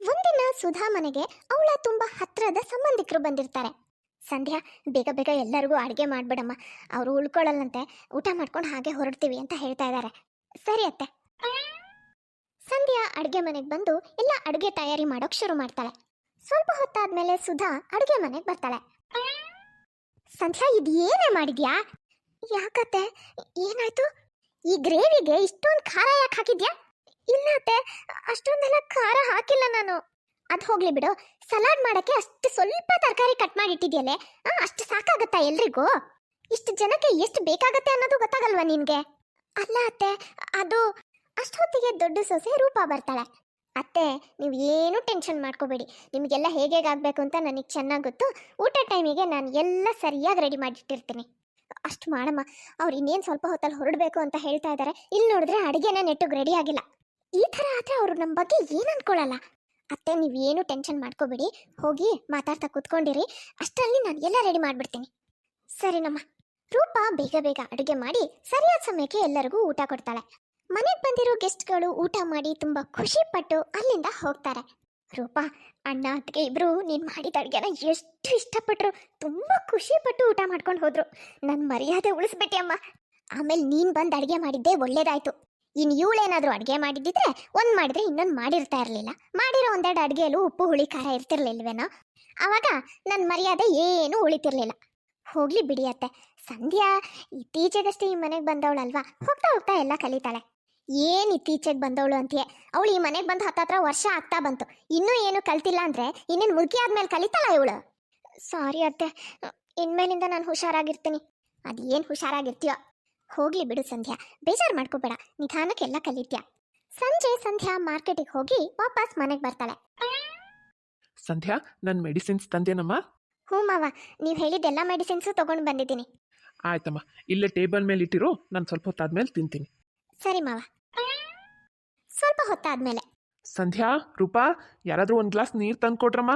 ಒಂದಿನ ಸುಧಾ ಮನೆಗೆ ಅವಳ ತುಂಬಾ ಹತ್ರದ ಸಂಬಂಧಿಕರು ಬಂದಿರ್ತಾರೆ. ಸಂಧ್ಯಾ, ಬೇಗ ಬೇಗ ಎಲ್ಲರಿಗೂ ಅಡುಗೆ ಮಾಡ್ಬಿಡಮ್ಮ, ಅವರು ಉಳ್ಕೊಳ್ಳಲ್ಲಂತೆ, ಊಟ ಮಾಡ್ಕೊಂಡು ಹಾಗೆ ಹೊರಡ್ತೀವಿ ಅಂತ ಹೇಳ್ತಾ ಇದ್ದಾರೆ. ಸರಿ ಅತ್ತೆ. ಸಂಧ್ಯಾ ಅಡುಗೆ ಮನೆಗೆ ಬಂದು ಎಲ್ಲ ಅಡುಗೆ ತಯಾರಿ ಮಾಡೋಕ್ ಶುರು ಮಾಡ್ತಾಳೆ. ಸ್ವಲ್ಪ ಹೊತ್ತಾದ್ಮೇಲೆ ಸುಧಾ ಅಡುಗೆ ಮನೆಗೆ ಬರ್ತಾಳೆ. ಸಂಧ್ಯಾ, ಇದು ಏನೇ ಮಾಡಿದ್ಯಾ? ಯಾಕತ್ತೆ, ಏನಾಯ್ತು? ಈ ಗ್ರೇವಿಗೆ ಇಷ್ಟೊಂದು ಖಾರ ಯಾಕೆ ಹಾಕಿದ್ಯಾ? ಇಲ್ಲ ಅತ್ತೆ, ಅಷ್ಟೊಂದೆಲ್ಲ ಖಾರ ಹಾಕಿಲ್ಲ ನಾನು. ಅದು ಹೋಗ್ಲಿ ಬಿಡು, ಸಲಾಡ್ ಮಾಡಕ್ಕೆ ಅಷ್ಟು ಸ್ವಲ್ಪ ತರಕಾರಿ ಕಟ್ ಮಾಡಿ ಇಟ್ಟಿದ್ಯಲ್ಲೇ, ಅಷ್ಟು ಸಾಕಾಗತ್ತಾ ಎಲ್ರಿಗೂ? ಇಷ್ಟು ಜನಕ್ಕೆ ಎಷ್ಟು ಬೇಕಾಗತ್ತೆ ಅನ್ನೋದು ಗೊತ್ತಾಗಲ್ವಾ ನಿನ್ಗೆ? ಅಲ್ಲ ಅತ್ತೆ, ಅದು ಅಷ್ಟೊತ್ತಿಗೆ ದೊಡ್ಡ ಸೊಸೆ ರೂಪಾ ಬರ್ತಾಳೆ. ಅತ್ತೆ, ನೀವು ಏನು ಟೆನ್ಷನ್ ಮಾಡ್ಕೋಬೇಡಿ, ನಿಮಗೆಲ್ಲ ಹೇಗೇಗಾಗಬೇಕು ಅಂತ ನನಗೆ ಚೆನ್ನಾಗಿ ಗೊತ್ತು. ಊಟ ಟೈಮಿಗೆ ನಾನು ಎಲ್ಲ ಸರಿಯಾಗಿ ರೆಡಿ ಮಾಡಿಟ್ಟಿರ್ತೀನಿ. ಅಷ್ಟು ಮಾಡಮ್ಮ. ಅವ್ರು ಇನ್ನೇನು ಸ್ವಲ್ಪ ಹೊತ್ತಲ್ಲಿ ಹೊರಡಬೇಕು ಅಂತ ಹೇಳ್ತಾ ಇದ್ದಾರೆ. ಇಲ್ಲಿ ನೋಡಿದ್ರೆ ಅಡುಗೆನೇ ನೆಟ್ಟಿಗೆ ರೆಡಿ ಆಗಿಲ್ಲ. ಈ ಥರ ಆದರೆ ಅವರು ನಮ್ಮ ಬಗ್ಗೆ ಏನು ಅನ್ಕೊಳ್ಳಲ್ಲ. ಅತ್ತೆ, ನೀವೇನು ಟೆನ್ಷನ್ ಮಾಡ್ಕೋಬೇಡಿ, ಹೋಗಿ ಮಾತಾಡ್ತಾ ಕೂತ್ಕೊಂಡಿರಿ, ಅಷ್ಟರಲ್ಲಿ ನಾನು ಎಲ್ಲ ರೆಡಿ ಮಾಡಿಬಿಡ್ತೀನಿ. ಸರಿನಮ್ಮ. ರೂಪಾ ಬೇಗ ಬೇಗ ಅಡುಗೆ ಮಾಡಿ ಸರಿಯಾದ ಸಮಯಕ್ಕೆ ಎಲ್ಲರಿಗೂ ಊಟ ಕೊಡ್ತಾಳೆ. ಮನೆಗೆ ಬಂದಿರೋ ಗೆಸ್ಟ್ಗಳು ಊಟ ಮಾಡಿ ತುಂಬ ಖುಷಿ ಪಟ್ಟು ಅಲ್ಲಿಂದ ಹೋಗ್ತಾರೆ. ರೂಪಾ, ಅಣ್ಣ ಅತ್ತಿಗೆ ಇಬ್ರು ನೀನು ಮಾಡಿದ ಅಡುಗೆನ ಎಷ್ಟು ಇಷ್ಟಪಟ್ಟರು, ತುಂಬ ಖುಷಿ ಪಟ್ಟು ಊಟ ಮಾಡ್ಕೊಂಡು ಹೋದ್ರು. ನನ್ನ ಮರ್ಯಾದೆ ಉಳಿಸ್ಬಿಟ್ಟೆ ಅಮ್ಮ. ಆಮೇಲೆ ನೀನು ಬಂದು ಅಡುಗೆ ಮಾಡಿದ್ದೆ ಒಳ್ಳೇದಾಯ್ತು. ಇನ್ನು ಇವಳೇನಾದರೂ ಅಡುಗೆ ಮಾಡಿದ್ದಿದ್ರೆ ಒಂದು ಮಾಡಿದ್ರೆ ಇನ್ನೊಂದು ಮಾಡಿರ್ತಾ ಇರಲಿಲ್ಲ. ಮಾಡಿರೋ ಒಂದೆರಡು ಅಡುಗೆಯಲ್ಲೂ ಉಪ್ಪು ಹುಳಿ ಖಾರ ಇರ್ತಿರ್ಲಿಲ್ವೇನೋ, ಆವಾಗ ನನ್ನ ಮರ್ಯಾದೆ ಏನೂ ಉಳಿತಿರ್ಲಿಲ್ಲ. ಹೋಗ್ಲಿ ಬಿಡಿ ಅತ್ತೆ. ಸಂಧ್ಯಾ ಇತ್ತೀಚೆಗಷ್ಟೇ ಈ ಮನೆಗೆ ಬಂದವಳಲ್ವಾ, ಹೋಗ್ತಾ ಹೋಗ್ತಾ ಎಲ್ಲ ಕಲಿತಾಳೆ. ಏನು ಇತ್ತೀಚೆಗೆ ಬಂದವಳು ಅಂತೀಯ? ಅವಳು ಈ ಮನೆಗೆ ಬಂದು ಹತ್ತತ್ರ ವರ್ಷ ಆಗ್ತಾ ಬಂತು, ಇನ್ನೂ ಏನು ಕಲ್ತಿಲ್ಲ ಅಂದರೆ ಇನ್ನೇನು ಮುದುಕಿ ಆದ್ಮೇಲೆ ಕಲಿತಾಳ ಇವಳು? ಸಾರಿ ಅತ್ತೆ, ಇನ್ಮೇಲಿಂದ ನಾನು ಹುಷಾರಾಗಿರ್ತೀನಿ. ಅದೇನು ಹುಷಾರಾಗಿರ್ತೀಯೋ. ಹೋಗ್ಲಿ ಬಿಡು ಸಂಧ್ಯಾ, ಬೇಜಾರು ಮಾಡ್ಕೋಬೇಡ, ನಿಧಾನಕ್ಕೆಲ್ಲ ಕಲಿತ್ಯಾ. ಸಂಜೆ ಸಂಧ್ಯಾ ಮಾರ್ಕೆಟಿಗೆ ಹೋಗಿ ವಾಪಸ್ ಮನೆಗೆ ಬರ್ತಾಳೆ. ಸಂಧ್ಯಾ, ನನ್ನ ಮೆಡಿಸಿನ್ಸ್ ತಂದೇನಮ್ಮ? ಹ್ಞೂ ಮಾವ, ನೀವು ಹೇಳಿದ್ದೆಲ್ಲ ಮೆಡಿಸಿನ್ಸು ತೊಗೊಂಡು ಬಂದಿದ್ದೀನಿ. ಆಯ್ತಮ್ಮ, ಇಲ್ಲೇ ಟೇಬಲ್ ಮೇಲೆ ಇಟ್ಟಿರು, ನಾನು ಸ್ವಲ್ಪ ಹೊತ್ತಾದ್ಮೇಲೆ ತಿಂತೀನಿ. ಸರಿ ಮಾವ. ಸ್ವಲ್ಪ ಹೊತ್ತಾದ್ಮೇಲೆ ಸಂಧ್ಯಾ, ರೂಪಾ, ಯಾರಾದರೂ ಒಂದು ಗ್ಲಾಸ್ ನೀರು ತಂದು ಕೊಡ್ರಮ್ಮ.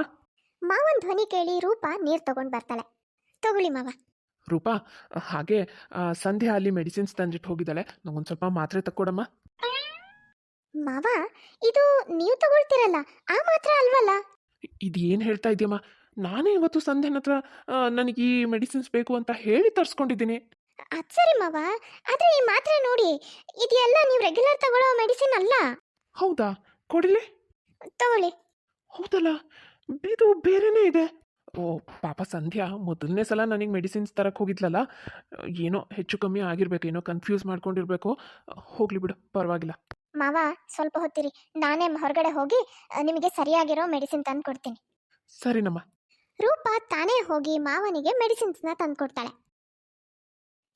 ಮಾವನ್ ಧ್ವನಿ ಕೇಳಿ ರೂಪಾ ನೀರು ತಗೊಂಡು ಬರ್ತಾಳೆ. ತಗೊಳ್ಳಿ ಮಾವ. ರೂಪಾ, ಹಾಗೆ ಸಂಧ್ಯಾ ಅಲ್ಲಿ ಮೆಡಿಸಿನ್ಸ್ ತಂದಿಟ್ಟು ಹೋಗಿದ್ದಾಳೆ, ನಂಗೊಂದು ಸ್ವಲ್ಪ ಮಾತ್ರೆ ತಕ್ಕೊಡಮ್ಮ. ಮಾವ, ಇದು ನೀವು ತಗೊಳ್ತೀರಲ್ಲ ಆ ಮಾತ್ರ ಅಲ್ವಲ್ಲ? ಇದು ಏನು ಹೇಳ್ತಾ ಇದೆಯಮ್ಮ? ನಾನೇ ಇವತ್ತು ಸಂಧ್ಯನ ಹತ್ರ ನನಗೆ ಈ ಮೆಡಿಸಿನ್ಸ್ ಬೇಕು ಅಂತ ಹೇಳಿ ತರಿಸ್ಕೊಂಡಿದ್ದೀನಿ. ಅದು ಸರಿ ಮಾವ, ಆದರೆ ಈ ಮಾತ್ರೆ ನೋಡಿ, ಇದೆಲ್ಲ ನೀವು ರೆಗ್ಯುಲರ್ ತಗೊಳ್ಳೋ ಮೆಡಿಸಿನ್ ಅಲ್ಲ. ಹೌದಾ? ಕೊಡಿಲಿ. ತಗೊಳ್ಳಿ. ಹೌದಲ್ಲ, ಇದು ಬೇರೆನೇ ಇದೆ. ಓ ಪಾಪ ಸಂಧ್ಯಾ ಮೊದಲನೇ ಸಲ ನನಗೆ ಮೆಡಿಸಿನ್ಸ್ ತರಕ್ಕೆ ಹೋಗಿದ್ಲಲ್ಲ, ಏನೋ ಹೆಚ್ಚು ಕಮ್ಮಿ ಆಗಿರ್ಬೇಕು, ಏನೋ ಕನ್ಫ್ಯೂಸ್ ಮಾಡ್ಕೊಂಡಿರ್ಬೇಕು. ಹೋಗ್ಲಿ ಬಿಡು, ಪರವಾಗಿಲ್ಲ. ಮಾವ, ಸ್ವಲ್ಪ ಹೊತ್ತಿರಿ, ನಾನೇ ಹೊರಗಡೆ ಹೋಗಿ ನಿಮಗೆ ಸರಿಯಾಗಿರೋ ಮೆಡಿಸಿನ್ ತಂದು ಕೊಡ್ತೀನಿ. ಸರಿನಮ್ಮ. ರೂಪಾ ತಾನೇ ಹೋಗಿ ಮಾವನಿಗೆ ಮೆಡಿಸಿನ್ಸ್ನ ತಂದು ಕೊಡ್ತಾಳೆ.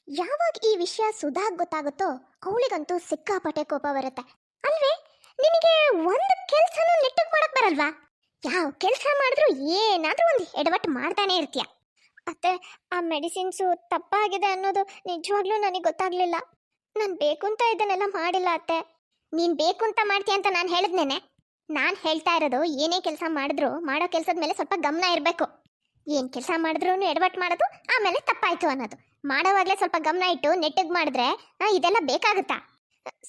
ಯಾವಾಗ ಈ ವಿಷಯ ಸುಧಾಗ್ ಗೊತ್ತಾಗುತ್ತೋ ಅವಳಿಗಂತೂ ಸಿಕ್ಕಾಪಟ್ಟೆ ಕೋಪ ಬರುತ್ತೆ. ಅಲ್ವೇ, ನಿನಗೆ ಒಂದು ಕೆಲಸನೂ ನೆಟ್ಟಗೆ ಮಾಡಕ್ ಬರಲ್ವಾ? ಯಾವ ಕೆಲಸ ಮಾಡಿದ್ರು ಏನಾದರೂ ಒಂದು ಎಡವಟ್ಟು ಮಾಡ್ತಾನೆ ಇರ್ತೀಯ. ಅತ್ತೆ, ಆ ಮೆಡಿಸಿನ್ಸು ತಪ್ಪಾಗಿದೆ ಅನ್ನೋದು ನಿಜವಾಗ್ಲೂ ನನಗೆ ಗೊತ್ತಾಗ್ಲಿಲ್ಲ. ನಾನು ಬೇಕು ಅಂತ ಇದನ್ನೆಲ್ಲ ಮಾಡಿಲ್ಲ ಅತ್ತೆ. ನೀನು ಬೇಕು ಅಂತ ಮಾಡ್ತೀಯ ಅಂತ ನಾನು ಹೇಳಿದ್ನೇನೆ. ನಾನು ಹೇಳ್ತಾ ಇರೋದು, ಏನೇ ಕೆಲಸ ಮಾಡಿದ್ರು ಮಾಡೋ ಕೆಲಸದ ಮೇಲೆ ಸ್ವಲ್ಪ ಗಮನ ಇರಬೇಕು. ಏನು ಕೆಲಸ ಮಾಡಿದ್ರು ಎಡವಟ್ಟು ಮಾಡೋದು, ಆಮೇಲೆ ತಪ್ಪಾಯ್ತು ಅನ್ನೋದು. ಮಾಡೋವಾಗಲೇ ಸ್ವಲ್ಪ ಗಮನ ಇಟ್ಟು ನೆಟ್ಟಿಗೆ ಮಾಡಿದ್ರೆ ಇದೆಲ್ಲ ಬೇಕಾಗುತ್ತಾ?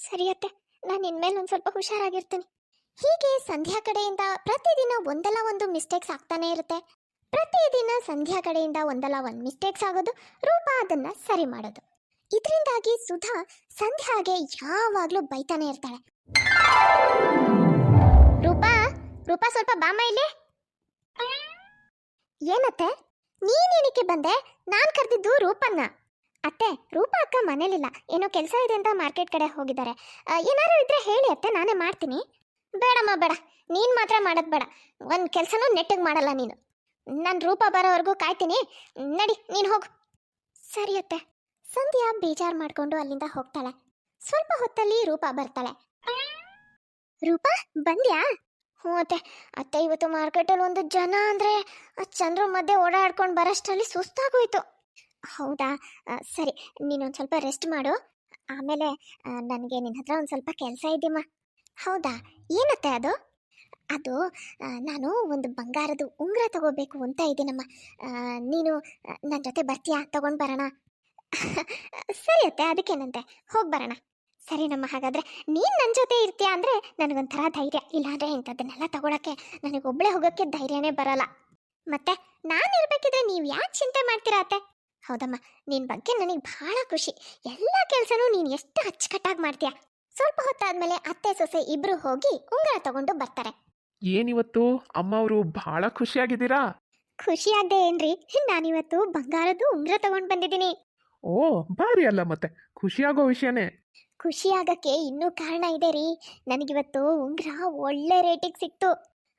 ಸರಿ ಅತ್ತೆ, ನಾನು ಇನ್ಮೇಲೆ ಒಂದು ಸ್ವಲ್ಪ ಹುಷಾರಾಗಿರ್ತೀನಿ. ಹೀಗೆ ಸಂಧ್ಯಾ ಕಡೆಯಿಂದ ಪ್ರತಿದಿನ ಒಂದಲ್ಲ ಒಂದು ಮಿಸ್ಟೇಕ್ಸ್ ಆಗ್ತಾನೆ ಇರುತ್ತೆ. ಪ್ರತಿದಿನ ಸಂಧ್ಯಾ ಕಡೆಯಿಂದ ಒಂದಲ್ಲ ಒಂದು ಮಿಸ್ಟೇಕ್ಸ್ ಆಗೋದು, ರೂಪಾ ಅದನ್ನ ಸರಿ ಮಾಡೋದು. ಇದರಿಂದಾಗಿ ಸುಧಾ ಸಂಧ್ಯಾಗೆ ಯಾವಾಗಲೂ ಬೈತಾನೆ ಇರ್ತಾಳೆ. ರೂಪಾ, ರೂಪಾ, ಸ್ವಲ್ಪ ಬಾಮ ಇಲ್ಲಿ. ಏನತ್ತೆ, ನೀನೇನಕ್ಕೆ ಬಂದೆ? ನಾನು ಕರೆದಿದ್ದು ರೂಪನ್ನ. ಅತ್ತೆ, ರೂಪಾ ಅಕ್ಕ ಮನೇಲಿಲ್ಲ, ಏನೋ ಕೆಲಸ ಇದೆ ಅಂತ ಮಾರ್ಕೆಟ್ ಕಡೆ ಹೋಗಿದ್ದಾರೆ. ಏನಾರು ಇದ್ರೆ ಹೇಳಿ ಅತ್ತೆ, ನಾನೇ ಮಾಡ್ತೀನಿ. ಬೇಡಮ್ಮ ಬೇಡ, ನೀನು ಮಾತ್ರ ಮಾಡೋದು ಬೇಡ. ಒಂದು ಕೆಲಸನೂ ನೆಟ್ಟಿಗೆ ಮಾಡಲ್ಲ ನೀನು. ನಾನು ರೂಪಾ ಬರೋವರೆಗೂ ಕಾಯ್ತೀನಿ, ನಡಿ ನೀನು ಹೋಗು. ಸರಿ ಅತ್ತೆ. ಸಂಧ್ಯಾ ಬೇಜಾರು ಮಾಡಿಕೊಂಡು ಅಲ್ಲಿಂದ ಹೋಗ್ತಾಳೆ. ಸ್ವಲ್ಪ ಹೊತ್ತಲ್ಲಿ ರೂಪಾ ಬರ್ತಾಳೆ. ರೂಪಾ, ಬಂದ್ಯಾ? ಹ್ಞೂ ಅತ್ತೆ. ಅತ್ತೆ, ಇವತ್ತು ಮಾರ್ಕೆಟಲ್ಲಿ ಒಂದು ಜನ ಅಂದರೆ ಚಂದ್ರ ಮಧ್ಯೆ ಓಡಾಡ್ಕೊಂಡು ಬರೋಷ್ಟರಲ್ಲಿ ಸುಸ್ತಾಗೋಯ್ತು. ಹೌದಾ? ಸರಿ, ನೀನೊಂದು ಸ್ವಲ್ಪ ರೆಸ್ಟ್ ಮಾಡು, ಆಮೇಲೆ ನನಗೆ ನಿನ್ನ ಹತ್ರ ಒಂದು ಸ್ವಲ್ಪ ಕೆಲಸ ಇದೆಯಮ್ಮ. ಹೌದಾ? ಏನತ್ತೆ ಅದು? ಅದು ನಾನು ಒಂದು ಬಂಗಾರದ ಉಂಗುರ ತಗೋಬೇಕು ಅಂತ ಇದ್ದೀನಮ್ಮ. ನೀನು ನನ್ನ ಜೊತೆ ಬರ್ತೀಯಾ? ತಗೊಂಡು ಬರೋಣ? ಸರಿ ಅತ್ತೆ, ಅದಕ್ಕೇನಂತೆ, ಹೋಗಿ ಬರೋಣ. ಸರಿನಮ್ಮ, ಹಾಗಾದ್ರೆ ನೀನ್ ನನ್ನ ಜೊತೆ ಇರ್ತೀಯ ಅಂದ್ರೆ ನನಗೊಂಥರ ಧೈರ್ಯ. ಇಲ್ಲಾಂದ್ರೆ ಇಂಥದ್ದನ್ನೆಲ್ಲ ತಗೊಳಕ್ಕೆ ನನಗೊಬ್ಳೆ ಹೋಗೋಕ್ಕೆ ಧೈರ್ಯನೇ ಬರಲ್ಲ. ಮತ್ತೆ ನಾನು ಇರ್ಬೇಕಿದ್ರೆ ನೀವು ಯಾಕೆ ಚಿಂತೆ ಮಾಡ್ತೀರಾ ಅತ್ತೆ? ಹೌದಮ್ಮ, ನಿನ್ ಬಗ್ಗೆ ನನಗೆ ಬಹಳ ಖುಷಿ. ಎಲ್ಲ ಕೆಲಸನೂ ನೀನು ಎಷ್ಟು ಅಚ್ಚುಕಟ್ಟಾಗಿ ಮಾಡ್ತೀಯ. ಸ್ವಲ್ಪ ಹೊತ್ತಾದ್ಮೇಲೆ ಅತ್ತೆ ಸೊಸೆ ಇಬ್ರು ಹೋಗಿ ಉಂಗುರ ತಗೊಂಡು ಬರ್ತಾರೆ. ಏನಿವತ್ತು ಅಮ್ಮ ಅವರು ಭಾಳ ಖುಷಿಯಾಗಿದ್ದೀರಾ? ಖುಷಿಯಾಗ್ದೆ ಏನ್ರಿ, ನಾನಿವತ್ತು ಬಂಗಾರದ್ದು ಉಂಗುರ ತಗೊಂಡು ಬಂದಿದ್ದೀನಿ. ಓ, ಭಾರಿ ಅಲ್ಲ ಮತ್ತೆ, ಖುಷಿಯಾಗೋ ವಿಷಯನೇ. ಖುಷಿಯಾಗಕ್ಕೆ ಇನ್ನೂ ಕಾರಣ ಇದೆ ರೀ. ನನಗಿವತ್ತು ಉಂಗುರ ಒಳ್ಳೆ ರೇಟಿಗೆ ಸಿಕ್ತು.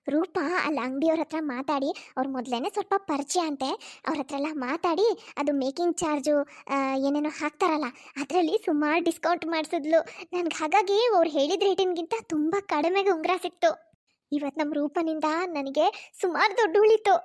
ರೂಪ ಅಲ್ಲಿ ಅಂಗಡಿಯವ್ರ ಹತ್ರ ಮಾತಾಡಿ, ಅವ್ರು ಮೊದಲೇನೆ ಸ್ವಲ್ಪ ಪರಿಚಯ ಅಂತೆ, ಅವ್ರ ಹತ್ರ ಎಲ್ಲ ಮಾತಾಡಿ ಅದು ಮೇಕಿಂಗ್ ಚಾರ್ಜು ಏನೇನೋ ಹಾಕ್ತಾರಲ್ಲ ಅದರಲ್ಲಿ ಸುಮಾರು ಡಿಸ್ಕೌಂಟ್ ಮಾಡಿಸಿದ್ಲು ನನಗೆ. ಹಾಗಾಗಿ ಅವ್ರು ಹೇಳಿದ ರೇಟಿನ್ಗಿಂತ ತುಂಬ ಕಡಿಮೆಗೆ ಉಂಗುರ ಸಿಕ್ತು. ಇವತ್ತು ನಮ್ಮ ರೂಪನಿಂದ ನನಗೆ ಸುಮಾರು ದುಡ್ಡು ಉಳಿತು.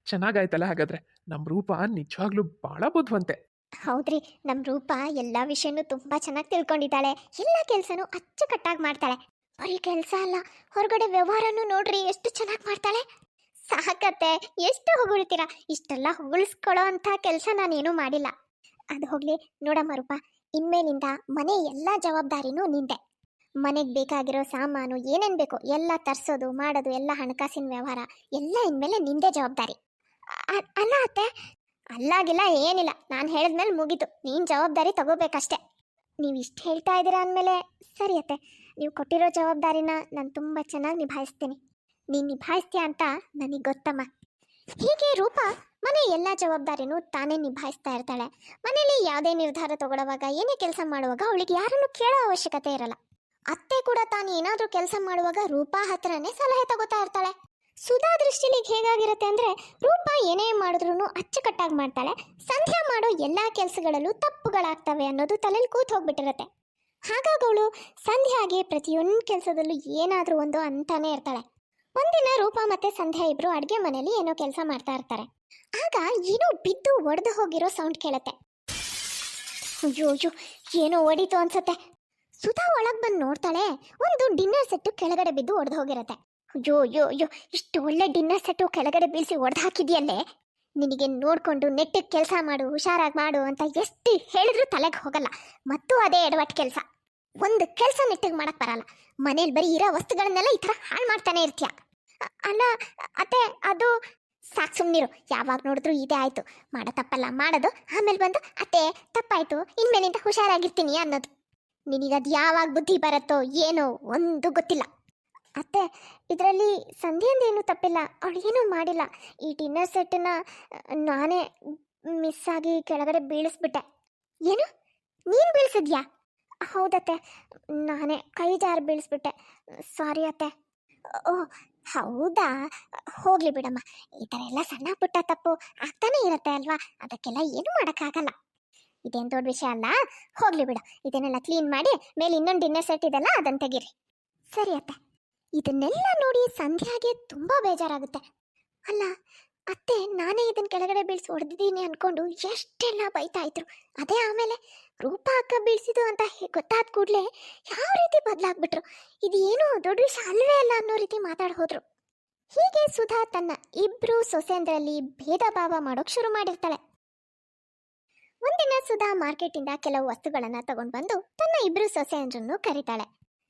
ಚೆನ್ನಾಗಾಯ್ತಲ್ಲ ಹಾಗಾದ್ರೆ. ನಮ್ಮ ರೂಪ ನಿಜವಾಗ್ಲೂ ಭಾಳ ಬುದ್ಧಿವಂತೆ. ಹೌದ್ರಿ, ನಮ್ಮ ರೂಪ ಎಲ್ಲ ವಿಷಯನೂ ತುಂಬ ಚೆನ್ನಾಗಿ ತಿಳ್ಕೊಂಡಿದ್ದಾಳೆ. ಎಲ್ಲ ಕೆಲಸನೂ ಅಚ್ಚುಕಟ್ಟಾಗಿ ಮಾಡ್ತಾಳೆ. ಬರೀ ಕೆಲಸ ಅಲ್ಲ, ಹೊರಗಡೆ ವ್ಯವಹಾರನೂ ನೋಡ್ರಿ ಎಷ್ಟು ಚೆನ್ನಾಗಿ ಮಾಡ್ತಾಳೆ. ಸಾಕತ್ತೆ, ಎಷ್ಟು ಹೊಗಳ್ತೀರಾ. ಇಷ್ಟೆಲ್ಲ ಹೊಗಳಿಸ್ಕೊಳ್ಳೋ ಅಂಥ ಕೆಲಸ ನಾನೇನೂ ಮಾಡಿಲ್ಲ. ಅದು ಹೋಗ್ಲಿ ನೋಡಮ್ಮ ರೂಪ, ಇನ್ಮೇಲಿಂದ ಮನೆ ಎಲ್ಲ ಜವಾಬ್ದಾರಿನೂ ನಿಂದೆ. ಮನೆಗೆ ಬೇಕಾಗಿರೋ ಸಾಮಾನು ಏನೇನು ಬೇಕೋ ಎಲ್ಲ ತರಿಸೋದು ಮಾಡೋದು ಎಲ್ಲ ಹಣಕಾಸಿನ ವ್ಯವಹಾರ ಎಲ್ಲ ಇನ್ಮೇಲೆ ನಿಂದೇ ಜವಾಬ್ದಾರಿ. ಅಲ್ಲ ಅತ್ತೆ, ಅಲ್ಲಾಗಿಲ್ಲ ಏನಿಲ್ಲ, ನಾನು ಹೇಳಿದ್ಮೇಲೆ ಮುಗೀತು. ನೀನು ಜವಾಬ್ದಾರಿ ತಗೋಬೇಕಷ್ಟೆ. ನೀವು ಇಷ್ಟು ಹೇಳ್ತಾ ಇದ್ದೀರಾ ಅಂದಮೇಲೆ ಸರಿ ಅತ್ತೆ, ನೀವು ಕೊಟ್ಟಿರೋ ಜವಾಬ್ದಾರಿನ ನಾನು ತುಂಬ ಚೆನ್ನಾಗಿ ನಿಭಾಯಿಸ್ತೀನಿ. ನೀನು ನಿಭಾಯಿಸ್ತೀಯ ಅಂತ ನನಗೆ ಗೊತ್ತಮ್ಮ. ಹೀಗೆ ರೂಪ ಮನೆ ಎಲ್ಲ ಜವಾಬ್ದಾರಿನೂ ತಾನೇ ನಿಭಾಯಿಸ್ತಾ ಇರ್ತಾಳೆ. ಮನೇಲಿ ಯಾವುದೇ ನಿರ್ಧಾರ ತಗೊಳ್ಳುವಾಗ, ಏನೇ ಕೆಲಸ ಮಾಡುವಾಗ ಅವಳಿಗೆ ಯಾರನ್ನು ಕೇಳೋ ಅವಶ್ಯಕತೆ ಇರಲ್ಲ. ಅತ್ತೆ ಕೂಡ ತಾನು ಏನಾದರೂ ಕೆಲಸ ಮಾಡುವಾಗ ರೂಪಾ ಹತ್ರನೇ ಸಲಹೆ ತಗೋತಾ ಇರ್ತಾಳೆ. ಸುಧಾ ದೃಷ್ಟಿಲಿ ಹೇಗಾಗಿರುತ್ತೆ ಅಂದರೆ, ರೂಪ ಏನೇ ಮಾಡಿದ್ರೂ ಅಚ್ಚುಕಟ್ಟಾಗಿ ಮಾಡ್ತಾಳೆ. ಸಂಧ್ಯಾ ಮಾಡೋ ಎಲ್ಲ ಕೆಲಸಗಳಲ್ಲೂ ತಪ್ಪುಗಳಾಗ್ತವೆ ಅನ್ನೋದು ತಲೆಯಲ್ಲಿ ಕೂತ್ ಹೋಗ್ಬಿಟ್ಟಿರುತ್ತೆ. ಹಾಗಾಗಿ ಅವಳು ಸಂಧ್ಯಾಗೆ ಪ್ರತಿಯೊಂದು ಕೆಲಸದಲ್ಲೂ ಏನಾದರೂ ಒಂದು ಅಂತಾನೆ ಇರ್ತಾಳೆ. ಒಂದಿನ ರೂಪ ಮತ್ತೆ ಸಂಧ್ಯಾ ಇಬ್ರು ಅಡುಗೆ ಮನೆಯಲ್ಲಿ ಏನೋ ಕೆಲಸ ಮಾಡ್ತಾ ಇರ್ತಾರೆ. ಆಗ ಏನೋ ಬಿದ್ದು ಒಡೆದು ಹೋಗಿರೋ ಸೌಂಡ್ ಕೇಳುತ್ತೆ. ಅಯ್ಯೋ ಅಯ್ಯೋ, ಏನೋ ಒಡೀತು ಅನ್ಸುತ್ತೆ. ಸುಧಾ ಒಳಗೆ ಬಂದು ನೋಡ್ತಾಳೆ, ಒಂದು ಡಿನ್ನರ್ ಸೆಟ್ಟು ಕೆಳಗಡೆ ಬಿದ್ದು ಒಡೆದು ಹೋಗಿರುತ್ತೆ. ಅಯ್ಯೋ ಅಯ್ಯೋ ಅಯ್ಯೋ, ಇಷ್ಟು ಒಳ್ಳೆ ಡಿನ್ನರ್ ಸೆಟ್ಟು ಕೆಳಗಡೆ ಬೀಳಿಸಿ ಒಡೆದು ಹಾಕಿದ್ಯಲ್ಲೇ, ನಿನಗೆ ನೋಡಿಕೊಂಡು ನೆಟ್ಟಿಗೆ ಕೆಲಸ ಮಾಡು, ಹುಷಾರಾಗಿ ಮಾಡು ಅಂತ ಎಷ್ಟು ಹೇಳಿದ್ರೂ ತಲೆಗೆ ಹೋಗಲ್ಲ. ಮತ್ತು ಅದೇ ಎಡವಟ್ಟು ಕೆಲಸ. ಒಂದು ಕೆಲಸ ನೆಟ್ಟಿಗೆ ಮಾಡಕ್ಕೆ ಬರಲ್ಲ. ಮನೇಲಿ ಬರೀ ಇರೋ ವಸ್ತುಗಳನ್ನೆಲ್ಲ ಈ ಥರ ಹಾಳು ಮಾಡ್ತಾನೆ ಇರ್ತೀಯ. ಅಲ್ಲ ಅತ್ತೆ, ಅದು ಸಾಕು ಸುಮ್ಮನಿರು. ಯಾವಾಗ ನೋಡಿದ್ರು ಇದೇ ಆಯಿತು, ಮಾಡೋ ತಪ್ಪಲ್ಲ ಮಾಡೋದು, ಆಮೇಲೆ ಬಂದು ಅತ್ತೆ ತಪ್ಪಾಯಿತು ಇನ್ಮೇಲಿಂದ ಹುಷಾರಾಗಿರ್ತೀನಿ ಅನ್ನೋದು. ನಿನಗದು ಯಾವಾಗ ಬುದ್ಧಿ ಬರುತ್ತೋ ಏನೋ ಒಂದು ಗೊತ್ತಿಲ್ಲ. ಅತ್ತೆ, ಇದರಲ್ಲಿ ಸಂಧ್ಯೆಂದೇನು ತಪ್ಪಿಲ್ಲ, ಅವಳೇನೂ ಮಾಡಿಲ್ಲ. ಈ ಡಿನ್ನರ್ ಸೆಟ್ಟನ್ನ ನಾನೇ ಮಿಸ್ ಆಗಿ ಕೆಳಗಡೆ ಬೀಳಿಸ್ಬಿಟ್ಟೆ. ಏನು, ನೀನು ಬೀಳಿಸಿದ್ಯಾ? ಹೌದತ್ತೆ, ನಾನೇ ಕೈ ಜಾರಿ ಬೀಳಿಸ್ಬಿಟ್ಟೆ. ಸಾರಿ ಅತ್ತೆ. ಓ ಹೌದಾ, ಹೋಗಲಿ ಬಿಡಮ್ಮ. ಈ ಥರ ಎಲ್ಲ ಸಣ್ಣ ಪುಟ್ಟ ತಪ್ಪು ಆಗ್ತಾನೆ ಇರುತ್ತೆ ಅಲ್ವಾ, ಅದಕ್ಕೆಲ್ಲ ಏನೂ ಮಾಡೋಕ್ಕಾಗಲ್ಲ. ಇದೇನು ದೊಡ್ಡ ವಿಷಯ ಅಲ್ಲ, ಹೋಗಲಿ ಬಿಡು. ಇದನ್ನೆಲ್ಲ ಕ್ಲೀನ್ ಮಾಡಿ ಮೇಲೆ ಇನ್ನೊಂದು ಡಿನ್ನರ್ ಸೆಟ್ ಇದೆಲ್ಲ ಅದನ್ನು ತೆಗೀರಿ. ಸರಿ ಅತ್ತೆ. ಇದನ್ನೆಲ್ಲ ನೋಡಿ ಸಂಧ್ಯಾಗೆ ತುಂಬ ಬೇಜಾರಾಗುತ್ತೆ. ಅಲ್ಲ ಅತ್ತೆ, ನಾನೇ ಇದನ್ನ ಕೆಳಗಡೆ ಬೀಳಿಸಿ ಹೊಡೆದಿದ್ದೀನಿ ಅಂದ್ಕೊಂಡು ಎಷ್ಟೆಲ್ಲ ಬೈತಾ ಇದ್ರು. ಅದೇ ಆಮೇಲೆ ರೂಪ ಅಕ್ಕ ಬೀಳಿಸಿದು ಅಂತ ಗೊತ್ತಾದ ಕೂಡಲೇ ಯಾವ ರೀತಿ ಬದಲಾಗ್ಬಿಟ್ರು. ಇದು ಏನೋ ದೊಡ್ಡ ವಿಷಯ ಅಲ್ವೇ ಅಲ್ಲ ಅನ್ನೋ ರೀತಿ ಮಾತಾಡಿ ಹೋದ್ರು. ಹೀಗೆ ಸುಧಾ ತನ್ನ ಇಬ್ರು ಸೊಸೆಂದ್ರಲ್ಲಿ ಭೇದ ಭಾವ ಮಾಡೋಕೆ ಶುರು ಮಾಡಿರ್ತಾಳೆ. ಒಂದಿನ ಸುಧಾ ಮಾರ್ಕೆಟಿಂದ ಕೆಲವು ವಸ್ತುಗಳನ್ನ ತಗೊಂಡು ಬಂದು ತನ್ನ ಇಬ್ರು ಸೊಸೆಯಂದ್ರನ್ನು ಕರೀತಾಳೆ.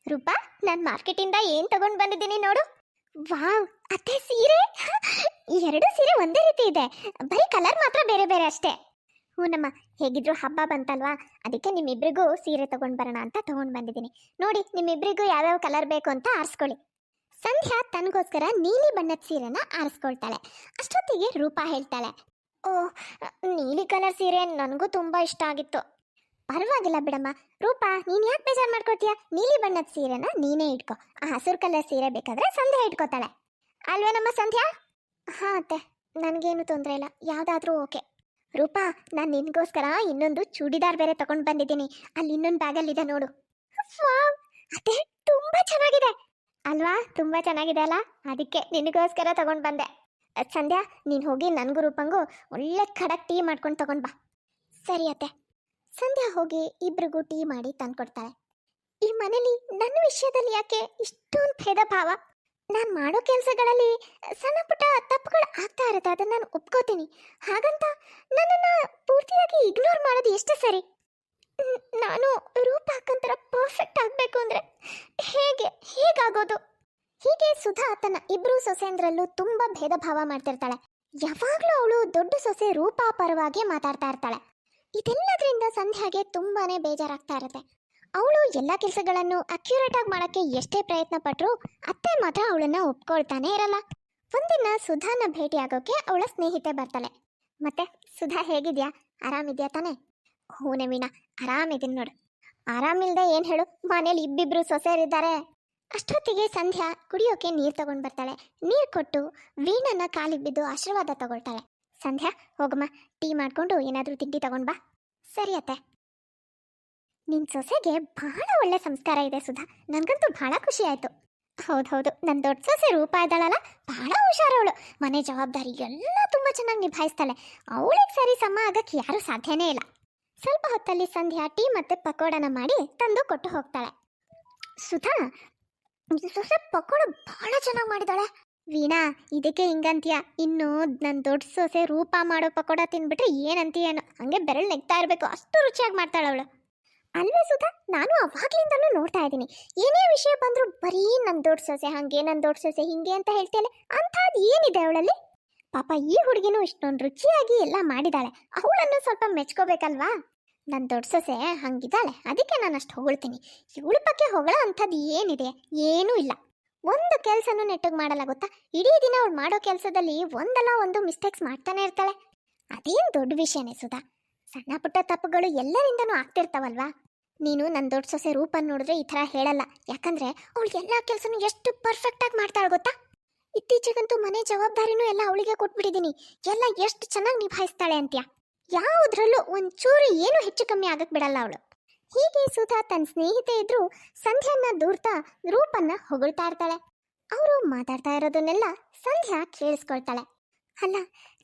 ರೂಪಾ, ನಾನು ಮಾರ್ಕೆಟಿಂದ ಏನು ತಗೊಂಡು ಬಂದಿದ್ದೀನಿ ನೋಡು. ವಾವ್ ಅತ್ತೆ, ಸೀರೆ! ಎರಡು ಸೀರೆ ಒಂದೇ ರೀತಿ ಇದೆ, ಬರೀ ಕಲರ್ ಮಾತ್ರ ಬೇರೆ ಬೇರೆ ಅಷ್ಟೇ. ಹೂನಮ್ಮ, ಹೇಗಿದ್ರು ಹಬ್ಬ ಬಂತಲ್ವಾ, ಅದಕ್ಕೆ ನಿಮ್ಮಿಬ್ರಿಗೂ ಸೀರೆ ತಗೊಂಡು ಬರೋಣ ಅಂತ ತಗೊಂಡು ಬಂದಿದ್ದೀನಿ. ನೋಡಿ, ನಿಮ್ಮಿಬ್ರಿಗೂ ಯಾವ್ಯಾವ ಕಲರ್ ಬೇಕು ಅಂತ ಆರಿಸ್ಕೊಳ್ಳಿ. ಸಂಧ್ಯಾ ತನಗೋಸ್ಕರ ನೀಲಿ ಬಣ್ಣದ ಸೀರೆನ ಆರಿಸ್ಕೊಳ್ತಾಳೆ. ಅಷ್ಟೊತ್ತಿಗೆ ರೂಪಾ ಹೇಳ್ತಾಳೆ, ಓ ನೀಲಿ ಕಲರ್ ಸೀರೆ ನನಗೂ ತುಂಬ ಇಷ್ಟ ಆಗಿತ್ತು. ಪರವಾಗಿಲ್ಲ ಬಿಡಮ್ಮ ರೂಪಾ, ನೀನು ಯಾಕೆ ಬೇಜಾರು ಮಾಡ್ಕೊತೀಯ? ನೀಲಿ ಬಣ್ಣದ ಸೀರೆನ ನೀನೇ ಇಟ್ಕೋ. ಆ ಹಸಿರು ಕಲರ್ ಸೀರೆ ಬೇಕಾದ್ರೆ ಸಂಧ್ಯಾ ಇಟ್ಕೋತಾಳೆ ಅಲ್ವೇನಮ್ಮ ಸಂಧ್ಯಾ? ಹಾಂ ಅತ್ತೆ, ನನಗೇನು ತೊಂದರೆ ಇಲ್ಲ, ಯಾವುದಾದ್ರೂ ಓಕೆ. ರೂಪಾ, ನಾನು ನಿನಗೋಸ್ಕರ ಇನ್ನೊಂದು ಚೂಡಿದಾರ್ ಬೇರೆ ತಗೊಂಡು ಬಂದಿದ್ದೀನಿ. ಅಲ್ಲಿ ಇನ್ನೊಂದು ಬ್ಯಾಗಲ್ಲಿದೆ ನೋಡು. ವಾವ್ ಅತ್ತೆ, ತುಂಬ ಚೆನ್ನಾಗಿದೆ ಅಲ್ವಾ? ತುಂಬ ಚೆನ್ನಾಗಿದೆ ಅಲ್ಲ, ಅದಕ್ಕೆ ನಿನಗೋಸ್ಕರ ತಗೊಂಡು ಬಂದೆ. ಸಂಧ್ಯಾ, ನೀನು ಹೋಗಿ ನನಗೂ ರೂಪಂಗೂ ಒಳ್ಳೆ ಖಡಕ್ ಟೀ ಮಾಡ್ಕೊಂಡು ತಗೊಂಡು ಬಾ. ಸರಿ ಅತ್ತೆ. ಸಂಧ್ಯಾ ಹೋಗಿ ಇಬ್ರಿಗೂ ಟೀ ಮಾಡಿ ತಂದ್ಕೊಡ್ತಾಳೆ. ಈ ಮನೇಲಿ ನನ್ನ ವಿಷಯದಲ್ಲಿ ಯಾಕೆ ಇಷ್ಟೊಂದು ಭೇದ ಭಾವ? ನಾನು ಮಾಡೋ ಕೆಲಸಗಳಲ್ಲಿ ಸಣ್ಣ ಪುಟ್ಟ ತಪ್ಪುಗಳು ಆಗ್ತಾ ಇರುತ್ತೆ, ಅದನ್ನು ನಾನು ಒಪ್ಕೋತೀನಿ. ಹಾಗಂತ ನನ್ನನ್ನು ಪೂರ್ತಿಯಾಗಿ ಇಗ್ನೋರ್ ಮಾಡೋದು ಎಷ್ಟು ಸರಿ? ನಾನು ರೂಪ ಅಕ್ಕಂತರ ಪರ್ಫೆಕ್ಟ್ ಆಗಬೇಕು ಅಂದರೆ ಹೇಗಾಗೋದು? ಹೀಗೆ ಸುಧಾ ತನ್ನ ಇಬ್ರು ಸೊಸೆಂದ್ರಲ್ಲೂ ತುಂಬಾ ಭೇದ ಭಾವ ಮಾಡ್ತಿರ್ತಾಳೆ. ಯಾವಾಗಲೂ ಅವಳು ದೊಡ್ಡ ಸೊಸೆ ರೂಪಾ ಪರವಾಗಿ ಮಾತಾಡ್ತಾ ಇರ್ತಾಳೆ. ಇದೆಲ್ಲದರಿಂದ ಸಂಧ್ಯಾಗೆ ತುಂಬಾನೇ ಬೇಜಾರಾಗ್ತಾ ಇರುತ್ತೆ. ಅವಳು ಎಲ್ಲ ಕೆಲಸಗಳನ್ನು ಅಕ್ಯುರೇಟ್ ಆಗಿ ಮಾಡಕ್ಕೆ ಎಷ್ಟೇ ಪ್ರಯತ್ನ ಪಟ್ಟರು ಅತ್ತೆ ಮಾತ್ರ ಅವಳನ್ನ ಒಪ್ಕೊಳ್ತಾನೆ ಇರಲ್ಲ. ಒಂದಿನ ಸುಧಾನ ಭೇಟಿ ಆಗೋಕೆ ಅವಳ ಸ್ನೇಹಿತೆ ಬರ್ತಾಳೆ. ಮತ್ತೆ ಸುಧಾ ಹೇಗಿದ್ಯಾ, ಆರಾಮಿದ್ಯಾ ತಾನೆ? ಹ್ಞೂ ನವೀನ, ಆರಾಮಿದ್ದೀನಿ ನೋಡು. ಆರಾಮಿಲ್ದೆ ಏನು ಹೇಳು, ಮನೇಲಿ ಇಬ್ಬಿಬ್ರು ಸೊಸೆಯರಿದ್ದಾರೆ. ಅಷ್ಟೊತ್ತಿಗೆ ಸಂಧ್ಯಾ ಕುಡಿಯೋಕೆ ನೀರು ತಗೊಂಡು ಬರ್ತಾಳೆ. ನೀರು ಕೊಟ್ಟು ವೀಣನ ಕಾಲಿಗೆ ಬಿದ್ದು ಆಶೀರ್ವಾದ ತಗೊಳ್ತಾಳೆ. ಸಂಧ್ಯಾ, ಹೋಗಮ್ಮ, ಟೀ ಮಾಡಿಕೊಂಡು ಏನಾದರೂ ತಿಂಡಿ ತಗೊಂಡು ಬಾ. ಸರಿ ಅತ್ತೆ. ನಿನ್ನ ಸೊಸೆಗೆ ಬಹಳ ಒಳ್ಳೆ ಸಂಸ್ಕಾರ ಇದೆ ಸುಧಾ, ನನಗಂತೂ ಬಹಳ ಖುಷಿ ಆಯಿತು. ಹೌದೌದು, ನನ್ನ ದೊಡ್ಡ ಸೊಸೆ ರೂಪ ಇದ್ದಾಳಲ್ಲ, ಬಹಳ ಹುಷಾರವಳು. ಮನೆ ಜವಾಬ್ದಾರಿ ಎಲ್ಲ ತುಂಬ ಚೆನ್ನಾಗಿ ನಿಭಾಯಿಸ್ತಾಳೆ. ಅವಳಿಗೆ ಸರಿ ಸಮ ಆಗಕ್ಕೆ ಯಾರೂ ಸಾಧ್ಯನೇ ಇಲ್ಲ. ಸ್ವಲ್ಪ ಹೊತ್ತಲ್ಲಿ ಸಂಧ್ಯಾ ಟೀ ಮತ್ತು ಪಕೋಡನ ಮಾಡಿ ತಂದು ಕೊಟ್ಟು ಹೋಗ್ತಾಳೆ. ಸುಧಾ, ಸೊಸೆ ಪಕೋಡ ಬಹಳ ಚೆನ್ನಾಗಿ ಮಾಡಿದಾಳೆ. ವೀಣಾ, ಇದಕ್ಕೆ ಹಿಂಗಂತೀಯ? ಇನ್ನು ನನ್ನ ದೊಡ್ಡ ಸೊಸೆ ರೂಪ ಮಾಡೋ ಪಕೋಡ ತಿನ್ಬಿಟ್ರೆ ಏನಂತೀಯೇನೋ, ಹಂಗೆ ಬೆರಳು ನೆಗ್ತಾ ಇರಬೇಕು, ಅಷ್ಟು ರುಚಿಯಾಗಿ ಮಾಡ್ತಾಳೆ ಅವಳು. ಅಲ್ವೇ ಸುಧಾ, ನಾನು ಅವಾಗ್ಲಿಂದಲೂ ನೋಡ್ತಾ ಇದ್ದೀನಿ, ಏನೇ ವಿಷಯ ಬಂದರೂ ಬರೀ ನನ್ನ ದೊಡ್ಡ ಸೊಸೆ ಹಾಗೆ, ನನ್ನ ದೊಡ್ಡ ಸೊಸೆ ಹಿಂಗೆ ಅಂತ ಹೇಳ್ತೇನೆ. ಅಂಥದ್ದು ಏನಿದೆ ಅವಳಲ್ಲಿ? ಪಾಪ ಈ ಹುಡುಗಿನೂ ಇಷ್ಟೊಂದು ರುಚಿಯಾಗಿ ಎಲ್ಲ ಮಾಡಿದಾಳೆ, ಅವಳನ್ನು ಸ್ವಲ್ಪ ಮೆಚ್ಕೋಬೇಕಲ್ವಾ? ನನ್ನ ದೊಡ್ಡ ಸೊಸೆ ಹಂಗಿದ್ದಾಳೆ, ಅದಕ್ಕೆ ನಾನು ಅಷ್ಟು ಹೊಗಳ್ತೀನಿ. ಇವಳ ಬಗ್ಗೆ ಹೊಗಳ ಅಂಥದ್ದು ಏನಿದೆ? ಏನೂ ಇಲ್ಲ. ಒಂದು ಕೆಲಸನೂ ನೆಟ್ಟಗೆ ಮಾಡಲ್ಲ ಗೊತ್ತಾ? ಇಡೀ ದಿನ ಅವಳು ಮಾಡೋ ಕೆಲಸದಲ್ಲಿ ಒಂದಲ್ಲ ಒಂದು ಮಿಸ್ಟೇಕ್ಸ್ ಮಾಡ್ತಾನೆ ಇರ್ತಾಳೆ. ಅದೇನು ದೊಡ್ಡ ವಿಷಯನೇ ಸುಧಾ, ಸಣ್ಣ ಪುಟ್ಟ ತಪ್ಪುಗಳು ಎಲ್ಲರಿಂದನೂ ಆಗ್ತಿರ್ತಾವಲ್ವಾ? ನೀನು ನನ್ನ ದೊಡ್ಡ ಸೊಸೆ ರೂಪನ್ ನೋಡಿದ್ರೆ ಈ ಥರ ಹೇಳಲ್ಲ, ಯಾಕಂದ್ರೆ ಅವಳು ಎಲ್ಲ ಕೆಲಸನೂ ಎಷ್ಟು ಪರ್ಫೆಕ್ಟಾಗಿ ಮಾಡ್ತಾಳೆ ಗೊತ್ತಾ? ಇತ್ತೀಚೆಗಂತೂ ಮನೆ ಜವಾಬ್ದಾರಿನೂ ಎಲ್ಲ ಅವಳಿಗೆ ಕೊಟ್ಬಿಟ್ಟಿದ್ದೀನಿ, ಎಲ್ಲ ಎಷ್ಟು ಚೆನ್ನಾಗಿ ನಿಭಾಯಿಸ್ತಾಳೆ ಅಂತ್ಯ. ಯಾವುದ್ರಲ್ಲೂ ಒಂಚೂರು ಏನು ಹೆಚ್ಚು ಕಮ್ಮಿ ಆಗಕ್ಕೆ ಬಿಡಲ್ಲ ಅವಳು. ಹೀಗೆ ಸುಧಾ ತನ್ನ ಸ್ನೇಹಿತೆ ಇದ್ರು ಸಂಧ್ಯಾನ ದೂರ್ತಾ ರೂಪನ್ನ ಹೊಗಳ್ತಾ ಇರ್ತಾಳೆ. ಅವರು ಮಾತಾಡ್ತಾ ಇರೋದನ್ನೆಲ್ಲ ಸಂಧ್ಯಾ ಕೇಳಿಸ್ಕೊಳ್ತಾಳೆ. ಅಲ್ಲ,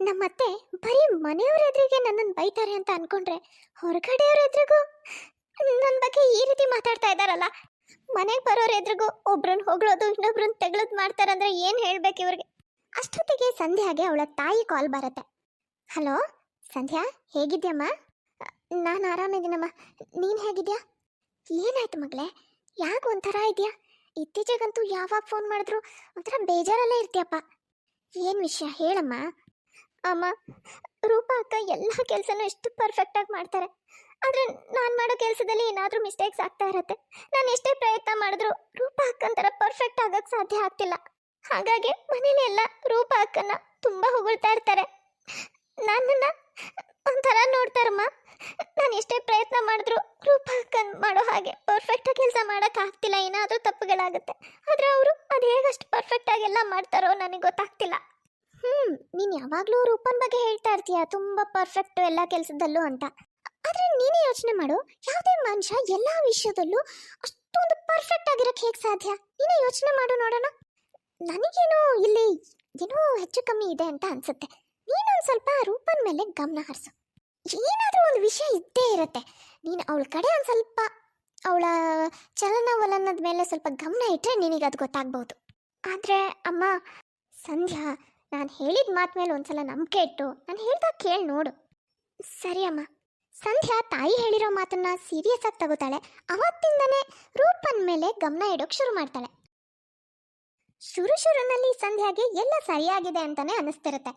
ನಮ್ಮತ್ತೆ ಬರೀ ಮನೆಯವ್ರ ಎದುರಿಗೆ ನನ್ನನ್ನು ಬೈತಾರೆ ಅಂತ ಅನ್ಕೊಂಡ್ರೆ ಹೊರಗಡೆಯವ್ರ ಎದುರಿಗೂ ನನ್ನ ಬಗ್ಗೆ ಈ ರೀತಿ ಮಾತಾಡ್ತಾ ಇದ್ದಾರಲ್ಲ. ಮನೆಗೆ ಬರೋರ ಎದುರಿಗೂ ಒಬ್ರನ್ನ ಹೊಗಳೋದು ಇನ್ನೊಬ್ರನ್ನ ತೆಗಳೋದು ಮಾಡ್ತಾರಂದ್ರೆ ಏನು ಹೇಳ್ಬೇಕು ಇವ್ರಿಗೆ? ಅಷ್ಟೊತ್ತಿಗೆ ಸಂಧ್ಯಾಗೆ ಅವಳ ತಾಯಿ ಕಾಲ್ ಬರುತ್ತೆ. ಹಲೋ ಸಂಧ್ಯಾ, ಹೇಗಿದ್ಯಮ್ಮ? ನಾನು ಆರಾಮಿದ್ದೀನಮ್ಮ, ನೀನು ಹೇಗಿದ್ಯಾ? ಏನಾಯ್ತು ಮಗಳೇ, ಯಾಕೆ ಒಂಥರ ಇದೆಯಾ? ಇತ್ತೀಚೆಗಂತೂ ಯಾವಾಗ ಫೋನ್ ಮಾಡಿದ್ರು ಒಂಥರ ಬೇಜಾರಲ್ಲೇ ಇರ್ತೀಯಪ್ಪ. ಏನು ವಿಷಯ ಹೇಳಮ್ಮ? ಅಮ್ಮ, ರೂಪಾ ಅಕ್ಕ ಎಲ್ಲ ಕೆಲಸನೂ ಎಷ್ಟು ಪರ್ಫೆಕ್ಟಾಗಿ ಮಾಡ್ತಾರೆ, ಆದರೆ ನಾನು ಮಾಡೋ ಕೆಲಸದಲ್ಲಿ ಏನಾದರೂ ಮಿಸ್ಟೇಕ್ಸ್ ಆಗ್ತಾ ಇರತ್ತೆ. ನಾನು ಎಷ್ಟೇ ಪ್ರಯತ್ನ ಮಾಡಿದ್ರು ರೂಪಾ ಅಕ್ಕಂತರ ಪರ್ಫೆಕ್ಟ್ ಆಗಕ್ಕೆ ಸಾಧ್ಯ ಆಗ್ತಿಲ್ಲ. ಹಾಗಾಗಿ ಮನೇಲಿ ಎಲ್ಲ ರೂಪಾ ಅಕ್ಕನ ತುಂಬ ಹೊಗಳ್ತಾ ಇರ್ತಾರೆ, ನನ್ನನ್ನು ಒಂಥರ ನೋಡ್ತಾರಮ್ಮ. ನಾನು ಎಷ್ಟೇ ಪ್ರಯತ್ನ ಮಾಡಿದ್ರು ರೂಪಾ ಅಕ್ಕನ್ ಮಾಡೋ ಹಾಗೆ ಪರ್ಫೆಕ್ಟಾಗಿ ಕೆಲಸ ಮಾಡೋಕ್ಕಾಗ್ತಿಲ್ಲ, ಏನಾದರೂ ತಪ್ಪುಗಳಾಗುತ್ತೆ. ಆದರೆ ಅವರು ಅದು ಹೇಗಷ್ಟು ಪರ್ಫೆಕ್ಟಾಗಿ ಎಲ್ಲ ಮಾಡ್ತಾರೋ ನನಗೆ ಗೊತ್ತಾಗ್ತಿಲ್ಲ. ನೀನು ಯಾವಾಗಲೂ ರೂಪನ್ ಬಗ್ಗೆ ಹೇಳ್ತಾ ಇರ್ತೀಯ, ತುಂಬ ಪರ್ಫೆಕ್ಟು ಎಲ್ಲ ಕೆಲಸದಲ್ಲೂ ಅಂತ. ಆದರೆ ನೀನೇ ಯೋಚನೆ ಮಾಡು, ಯಾವುದೇ ಮನುಷ್ಯ ಎಲ್ಲ ವಿಷಯದಲ್ಲೂ ಅಷ್ಟೊಂದು ಪರ್ಫೆಕ್ಟ್ ಆಗಿರೋಕ್ಕೆ ಹೇಗೆ ಸಾಧ್ಯ? ನೀನೇ ಯೋಚನೆ ಮಾಡು ನೋಡೋಣ. ನನಗೇನೋ ಇಲ್ಲಿ ಏನೋ ಹೆಚ್ಚು ಕಮ್ಮಿ ಇದೆ ಅಂತ ಅನ್ಸುತ್ತೆ. ನೀನೊಂದು ಸ್ವಲ್ಪ ರೂಪನ್ ಮೇಲೆ ಗಮನ ಹರಿಸು. ಏನಾದರೂ ಒಂದು ವಿಷಯ ಇದ್ದೇ ಇರುತ್ತೆ. ನೀನು ಅವಳ ಕಡೆ ಒಂದು ಸ್ವಲ್ಪ ಅವಳ ಚಲನವಲನದ ಮೇಲೆ ಸ್ವಲ್ಪ ಗಮನ ಇಟ್ಟರೆ ನಿನಗೆ ಅದು ಗೊತ್ತಾಗ್ಬೋದು. ಆದರೆ ಅಮ್ಮ, ಸಂಧ್ಯಾ, ನಾನು ಹೇಳಿದ ಮಾತು ಮೇಲೆ ಒಂದ್ಸಲ ನಂಬಿಕೆ ಇಟ್ಟು ನಾನು ಹೇಳ್ದಾಗ ಕೇಳಿ ನೋಡು. ಸರಿ ಅಮ್ಮ. ಸಂಧ್ಯಾ ತಾಯಿ ಹೇಳಿರೋ ಮಾತನ್ನ ಸೀರಿಯಸ್ ಆಗಿ ತಗೋತಾಳೆ. ಅವತ್ತಿಂದನೇ ರೂಪನ್ ಮೇಲೆ ಗಮನ ಇಡೋಕೆ ಶುರು ಮಾಡ್ತಾಳೆ. ಶುರುನಲ್ಲಿ ಸಂಧ್ಯಾಗೆ ಎಲ್ಲ ಸರಿಯಾಗಿದೆ ಅಂತಾನೆ ಅನಿಸ್ತಿರುತ್ತೆ.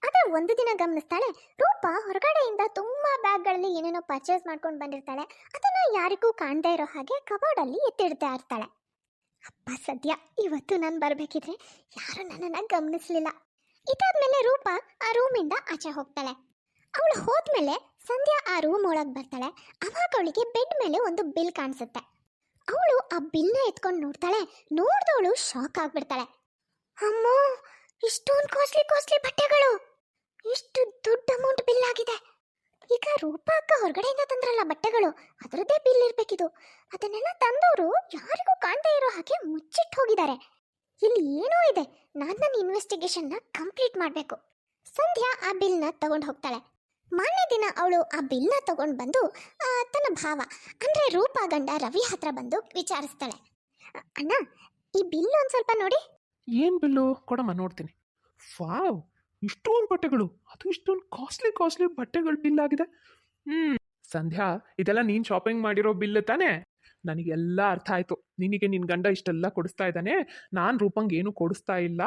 ಆದರೆ ಒಂದು ದಿನ ಗಮನಿಸ್ತಾಳೆ, ರೂಪ ಹೊರಗಡೆಯಿಂದ ತುಂಬಾ ಬ್ಯಾಗ್ಗಳಲ್ಲಿ ಏನೇನೋ ಪರ್ಚೇಸ್ ಮಾಡ್ಕೊಂಡು ಬಂದಿರ್ತಾಳೆ. ಅದನ್ನ ಯಾರಿಗೂ ಕಾಣದೇ ಇರೋ ಹಾಗೆ ಕಬೋರ್ಡಲ್ಲಿ ಎತ್ತಿಡ್ತಾ ಇರ್ತಾಳೆ. ಅಪ್ಪ ಸದ್ಯ, ಇವತ್ತು ನಾನು ಬರಬೇಕಿದ್ರೆ ಯಾರು ನನ್ನನ್ನು ಗಮನಿಸಲಿಲ್ಲ. ಇದಾದ್ಮೇಲೆ ರೂಪ ಆ ರೂಮಿಂದ ಆಚೆ ಹೋಗ್ತಾಳೆ. ಅವಳು ಹೋದ್ಮೇಲೆ ಸಂಧ್ಯಾ ಆ ರೂಮ್ ಒಳಗೆ ಬರ್ತಾಳೆ. ಅವಾಗ ಅವಳಿಗೆ ಬೆಡ್ ಮೇಲೆ ಒಂದು ಬಿಲ್ ಕಾಣಿಸುತ್ತೆ. ಅವಳು ಆ ಬಿಲ್ನ ಎತ್ಕೊಂಡು ನೋಡ್ತಾಳೆ. ನೋಡ್ದವಳು ಶಾಕ್ ಆಗ್ಬಿಡ್ತಾಳೆ. ಅಮ್ಮೋ, ಇಷ್ಟೊಂದು ಕಾಸ್ಟ್ಲಿ ಬಟ್ಟೆಗಳು, ಇಷ್ಟು ದೊಡ್ಡ ಅಮೌಂಟ್ ಬಿಲ್ ಆಗಿದೆ. ಈಗ ರೂಪಾ ಅಕ್ಕ ಹೊರಗಡೆಯಿಂದ ತಂದ್ರಲ್ಲ ಬಟ್ಟೆಗಳು, ಅದರದ್ದೇ ಬಿಲ್ ಇರ್ಬೇಕಿದು. ಅದನ್ನೆಲ್ಲ ತಂದವರು ಯಾರಿಗೂ ಕಾಣದೇ ಇರೋ ಹಾಗೆ ಮುಚ್ಚಿಟ್ಟು ಹೋಗಿದ್ದಾರೆ. ಇಲ್ಲಿ ಏನೋ ಇದೆ, ನಾನು ನನ್ನ ಇನ್ವೆಸ್ಟಿಗೇಷನ್ನ ಕಂಪ್ಲೀಟ್ ಮಾಡಬೇಕು. ಸಂಧ್ಯಾ ಆ ಬಿಲ್ನ ತಗೊಂಡು ಹೋಗ್ತಾಳೆ. ಮಾರನೇ ದಿನ ಅವಳು ಆ ಬಿಲ್ನ ತಗೊಂಡು ಬಂದು ತನ್ನ ಭಾವ ಅಂದರೆ ರೂಪಾ ಗಂಡ ರವಿ ಹತ್ರ ಬಂದು ವಿಚಾರಿಸ್ತಾಳೆ. ಅಣ್ಣ, ಈ ಬಿಲ್ ಒಂದು ಸ್ವಲ್ಪ ನೋಡಿ. ಏನು ಬಿಲ್ಲು ಕೊಡಮ್ಮ, ನೋಡ್ತೀನಿ. ವಾವ್, ಇಷ್ಟೊಂದು ಬಟ್ಟೆಗಳು, ಅದು ಇಷ್ಟೊಂದು ಕಾಸ್ಟ್ಲಿ ಬಟ್ಟೆಗಳು ಬಿಲ್ ಆಗಿದೆ. ಸಂಧ್ಯಾ, ಇದೆಲ್ಲ ನೀನು ಶಾಪಿಂಗ್ ಮಾಡಿರೋ ಬಿಲ್ ತಾನೇ? ನನಗೆಲ್ಲ ಅರ್ಥ ಆಯಿತು. ನಿನಗೆ ನಿನ್ನ ಗಂಡ ಇಷ್ಟೆಲ್ಲ ಕೊಡಿಸ್ತಾ ಇದ್ದಾನೆ, ನಾನು ರೂಪಂಗೆ ಏನು ಕೊಡಿಸ್ತಾ ಇಲ್ಲ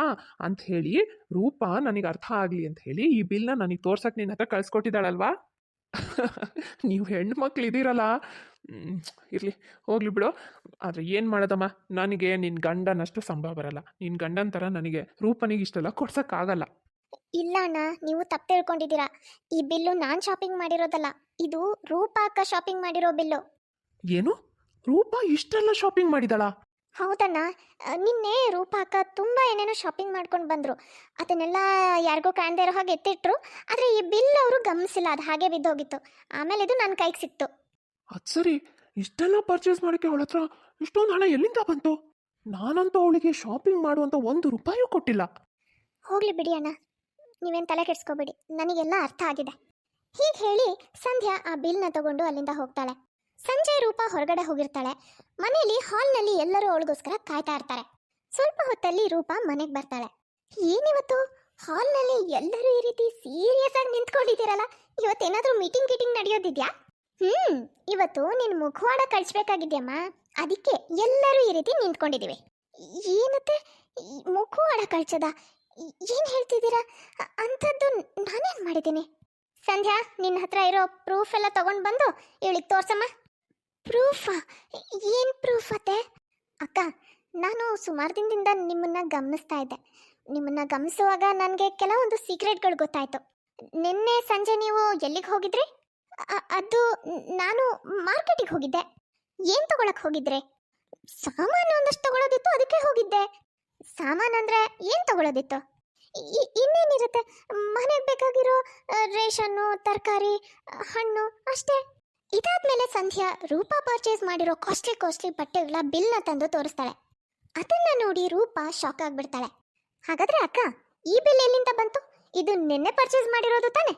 ಅಂತ ಹೇಳಿ, ರೂಪ ನನಗೆ ಅರ್ಥ ಆಗಲಿ ಅಂತ ಹೇಳಿ ಈ ಬಿಲ್ನ ನನಗೆ ತೋರ್ಸಕ್ಕೆ ನಿನ್ನ ಹತ್ರ ಕಳಿಸ್ಕೊಟ್ಟಿದ್ದಾಳಲ್ವಾ? ನೀವು ಹೆಣ್ಮಕ್ಳು ಇದ್ದೀರಲ್ಲ, ಇರಲಿ, ಹೋಗ್ಲಿ ಬಿಡು. ಆದರೆ ಏನು ಮಾಡೋದಮ್ಮ, ನನಗೆ ನಿನ್ನ ಗಂಡನಷ್ಟು ಸಂಬಳ ಬರಲ್ಲ. ನಿನ್ನ ಗಂಡನ ಥರ ನನಗೆ ರೂಪನಿಗೆ ಇಷ್ಟೆಲ್ಲ ಕೊಡ್ಸೋಕ್ಕಾಗಲ್ಲ. ಇಲ್ಲ ಅಣ್ಣ, ನೀವು ತಪ್ಪು ತಿಳ್ಕೊಂಡಿದ್ದೀರಾ. ಈ ಬಿಲ್ಲು ನಾನು ಶಾಪಿಂಗ್ ಮಾಡಿರೋದಲ್ಲ, ಇದು ರೂಪಾ ಅಕ್ಕ ಶಾಪಿಂಗ್ ಮಾಡಿರೋ ಬಿಲ್ಲು. ಏನು? ರೂಪ ಇಷ್ಟೆಲ್ಲ ಶಾಪಿಂಗ್ ಮಾಡಿದಾಳಾ? ಹೌದಣ್ಣ, ನಿನ್ನೆ ರೂಪಾ ಅಕ್ಕ ತುಂಬ ಏನೇನೋ ಶಾಪಿಂಗ್ ಮಾಡ್ಕೊಂಡು ಬಂದರು. ಅದನ್ನೆಲ್ಲ ಯಾರಿಗೂ ಕಾಣದೇ ಇರೋ ಹಾಗೆ ಎತ್ತಿಟ್ರು. ಆದರೆ ಈ ಬಿಲ್ ಅವರು ಗಮನಿಸಿಲ್ಲ, ಅದು ಹಾಗೆ ಬಿದ್ದೋಗಿತ್ತು. ಆಮೇಲೆ ಇದು ನನ್ನ ಕೈಗೆ ಸಿಕ್ತು. ಅದು ಸರಿ, ಇಷ್ಟೆಲ್ಲ ಪರ್ಚೇಸ್ ಮಾಡೋಕ್ಕೆ ಅವಳ ಹತ್ರ ಇಷ್ಟೊಂದು ಹಣ ಎಲ್ಲಿಂದ ಬಂತು? ನಾನಂತೂ ಅವಳಿಗೆ ಶಾಪಿಂಗ್ ಮಾಡುವಂಥ 1 ರೂಪಾಯೂ ಕೊಟ್ಟಿಲ್ಲ. ಹೋಗ್ಲಿ ಬಿಡಿ ಅಣ್ಣ, ನೀವೇನು ತಲೆ ಕೆಡಿಸ್ಕೋಬೇಡಿ, ನನಗೆಲ್ಲ ಅರ್ಥ ಆಗಿದೆ. ಹೀಗೆ ಹೇಳಿ ಸಂಧ್ಯಾ ಆ ಬಿಲ್ನ ತಗೊಂಡು ಅಲ್ಲಿಂದ ಹೋಗ್ತಾಳೆ. ಸಂಜೆ ರೂಪಾ ಹೊರಗಡೆ ಹೋಗಿರ್ತಾಳೆ. ಮನೆಯಲ್ಲಿ ಹಾಲ್ನಲ್ಲಿ ಎಲ್ಲರೂ ಅವಳಿಗೋಸ್ಕರ ಕಾಯ್ತಾ ಇರ್ತಾರೆ. ಸ್ವಲ್ಪ ಹೊತ್ತಲ್ಲಿ ರೂಪಾ ಮನೆಗೆ ಬರ್ತಾಳೆ. ಏನಿವತ್ತು ಹಾಲ್ನಲ್ಲಿ ಎಲ್ಲರೂ ಈ ರೀತಿ ಸೀರಿಯಸ್ ಆಗಿ ನಿಂತ್ಕೊಂಡಿದ್ದೀರಲ್ಲ? ಇವತ್ತೇನಾದರೂ ಮೀಟಿಂಗ್ ಗೀಟಿಂಗ್ ನಡೆಯೋದಿದ್ಯಾ? ಇವತ್ತು ನಿನ್ನ ಮುಖವಾಡ ಕಳಿಸ್ಬೇಕಾಗಿದ್ಯಮ್ಮ, ಅದಕ್ಕೆ ಎಲ್ಲರೂ ಈ ರೀತಿ ನಿಂತ್ಕೊಂಡಿದ್ದೀವಿ. ಏನತ್ತೆ ಮುಖವಾಡ ಕಳ್ಸೋದ? ಏನು ಹೇಳ್ತಿದ್ದೀರಾ? ಅಂಥದ್ದು ನಾನೇನು ಮಾಡಿದ್ದೀನಿ? ಸಂಧ್ಯಾ, ನಿನ್ನ ಹತ್ರ ಇರೋ ಪ್ರೂಫ್ ಎಲ್ಲ ತಗೊಂಡು ಬಂದು ಇವಳಿಗೆ ತೋರ್ಸಮ್ಮ. ಪ್ರೂಫಾ? ಏನು ಪ್ರೂಫ್ ಅತ್ತೆ? ಅಕ್ಕ, ನಾನು ಸುಮಾರು ದಿನದಿಂದ ನಿಮ್ಮನ್ನ ಗಮನಿಸ್ತಾ ಇದ್ದೆ. ನಿಮ್ಮನ್ನ ಗಮನಿಸುವಾಗ ನನಗೆ ಕೆಲವೊಂದು ಸೀಕ್ರೆಟ್ಗಳು ಗೊತ್ತಾಯ್ತು. ನಿನ್ನೆ ಸಂಜೆ ನೀವು ಎಲ್ಲಿಗೆ ಹೋಗಿದ್ರಿ? ಅದು ನಾನು ಮಾರ್ಕೆಟಿಗೆ ಹೋಗಿದ್ದೆ. ಏನು ತಗೊಳಕ್ಕೆ ಹೋಗಿದ್ರಿ? ಸಾಮಾನು ಒಂದಷ್ಟು ತಗೊಳ್ಳೋದಿತ್ತು, ಅದಕ್ಕೆ ಹೋಗಿದ್ದೆ. ಸಾಮಾನು ಅಂದರೆ ಏನು ತಗೊಳ್ಳೋದಿತ್ತು? ಇನ್ನೇನಿರುತ್ತೆ, ಮನೆಗೆ ಬೇಕಾಗಿರೋ ರೇಷನ್ನು, ತರಕಾರಿ, ಹಣ್ಣು ಅಷ್ಟೇ. ಇದಾದ್ಮೇಲೆ ಸಂಧ್ಯಾ ರೂಪಾ ಪರ್ಚೇಸ್ ಮಾಡಿರೋ ಕಾಸ್ಟ್ಲಿ ಬಟ್ಟೆಗಳ ಬಿಲ್ನ ತಂದು ತೋರಿಸ್ತಾಳೆ. ಅದನ್ನ ನೋಡಿ ರೂಪಾ ಶಾಕ್ ಆಗಿಬಿಡ್ತಾಳೆ. ಹಾಗಾದ್ರೆ ಅಕ್ಕ, ಈ ಬಿಲ್ ಎಲ್ಲಿಂದ ಬಂತು? ಇದು ನಿನ್ನೆ ಪರ್ಚೇಸ್ ಮಾಡಿರೋದು ತಾನೆ?